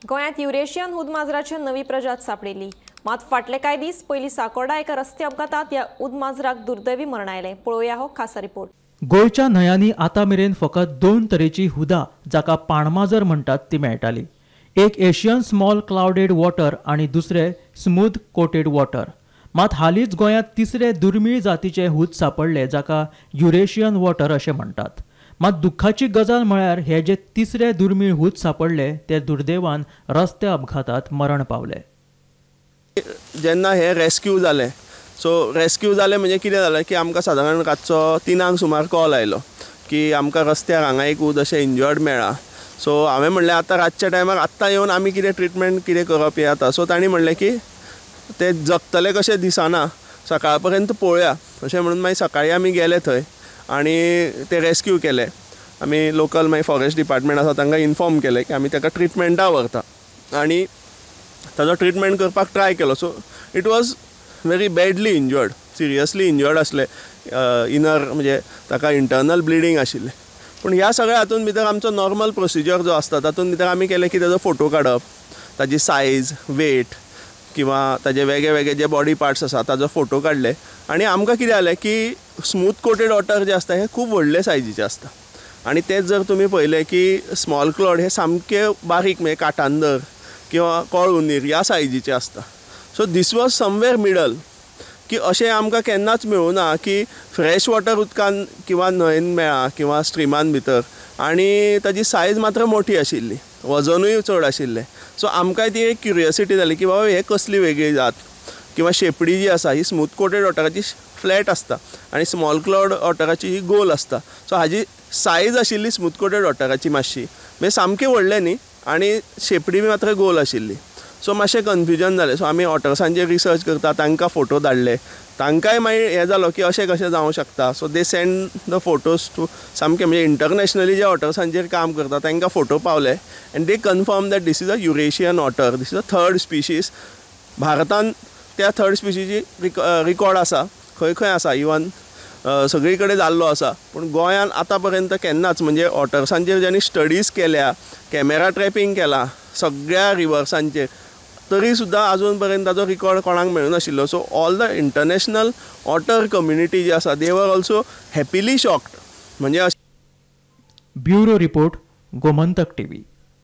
गोंयांत युरेशियन उदमाजराची नवी प्रजात सापडिल्ली। मात फाटले कांय दीस पयलीं सांकोडा एका रस्ते अपघातात ह्या उदमाजराक दुर्दैवी मरण आयलें। पळोवया हो खासा रिपोर्ट। गोंयच्या न्हंयांनी आतां मेरेन फकत 2 तरेची हुदां जाका पाणमाजर म्हणटात ती मेळटाली। एक एशियन स्मॉल क्लाउडेड वॉटर आनी दुसरे स्मूथ कोटेड वॉटर। मात हालींच गोंयांत तिसरे दुर्मीळ जातीचे हूद सापडले जाका युरेशियन वॉटर अशें म्हणटात। मात दुख्खाची गजाल म्हळ्यार हे जे तिसरे दुर्मीळ हूद सापडले ते दुर्दैवान रस्ते अपघातात मरण पावले। जेन्ना हे रेस्क्यू जालें रेस्क्यू जालें म्हणजे कितें जालें की आमकां सादारण रातचो 3 सुमार कॉल आयलो की आमकां रस्त्यार हांगा एक उद अशें इंजर्ड मेळ्ळा। सो हांवें म्हणलें आतां रातच्या टायमार आत्तां येवन आमी कितें ट्रिटमेंट कितें करप हें जाता। सो तांणी म्हणलें की ते जगतले कशें दिसना, सकाळ पर्यंत पळोवया अशें म्हणून मागीर सकाळीं आमी गेले थंय आनी ते रेस्क्यू केले। आमी लोकल मागीर फॉरेस्ट डिपार्टमेंट आसा तांकां इन्फॉर्म केलें की आमी ताका ट्रिटमेंटा व्हरता आनी ताजो ट्रिटमेंट करपाक ट्राय केलो। So it was very badly injured, seriously injured आसले। इनर म्हणजे ताका इंटरनल ब्लिडींग आशिल्लें। पूण ह्या सगळ्या हातूंत भितर आमचो नॉर्मल प्रोसिजर जो आसता तातूंत भितर आमी केलें की ताजो फोटो काडप, ताजी सायज, वेट किंवा ताजे वेगळे वेगळे जे बॉडी पार्ट्स आसा ताजो फोटो काडले आनी आमकां कितें जालें की स्मूथ कोटेड वॉटर जे आसता हे खूब व्हडले सायजीचे आसता आनी तेच जर तुमी पळयलें की स्मॉल क्लाउड हे सामके बारीक म्हणजे काटांदर किंवा कळुनीर ह्या सायजीचे आसता। So this was somewhere middle की अशें आमकां केन्नाच मेळूना की फ्रेश वॉटर उदकान किंवा न्हंयेन मेळ्ळा किंवा स्ट्रिमान भितर आनी ताजी सायज मात्र मोठी आशिल्ली, वजनूय चड आशिल्लें। सो आमकां ती एक क्युरियोसिटी जाली की बाबा हे कसली वेगळी जात किंवा शेपडी जी आसा ही स्मूथ कोटेड वॉटराची फ्लॅट आसता आनी स्मॉल क्लाउड वॉटराची ही गोल आसता। सो हाजी सायज आशिल्ली स्मूथ कोटेड वॉटराची मातशी, म्हणजे सामकें व्हडलें न्ही आनी शेपडी मात्र गोल आशिल्ली। सो मातशें कन्फ्युजन जालें। सो आमी वॉटर्सांचेर रिसर्च करता, तांकां फोटो धाडले, तांकांय मागीर हें जालो की अशें कशें जावंक शकता। So they send the photos to सामकें म्हणजे इंटरनॅशनली जे वॉटर्सांचेर काम करता तांकां फोटो पावले and they confirm that this is a Eurasian otter, this is a third species. भारतांत त्या थर्ड स्पिशीची रिकॉर्ड आसा, खंय खंय आसा, इवन सगळी कडेन जाल्लो आसा। पूण गोंयांत आतां पर्यंत केन्नाच म्हणजे वॉटर्सांचेर जेणी स्टडीज केल्या, कॅमेरा ट्रॅपिंग केला सगळ्या रिवर्सांचेर, तरी सुद्दां आजून पर्यंत ताजो रिकॉर्ड कोणाक मेळूनाशिल्लो। So all the international water community जी आसा they were also happily shocked. म्हणजे ब्युरो रिपोर्ट, गोमंतक टीव्ही।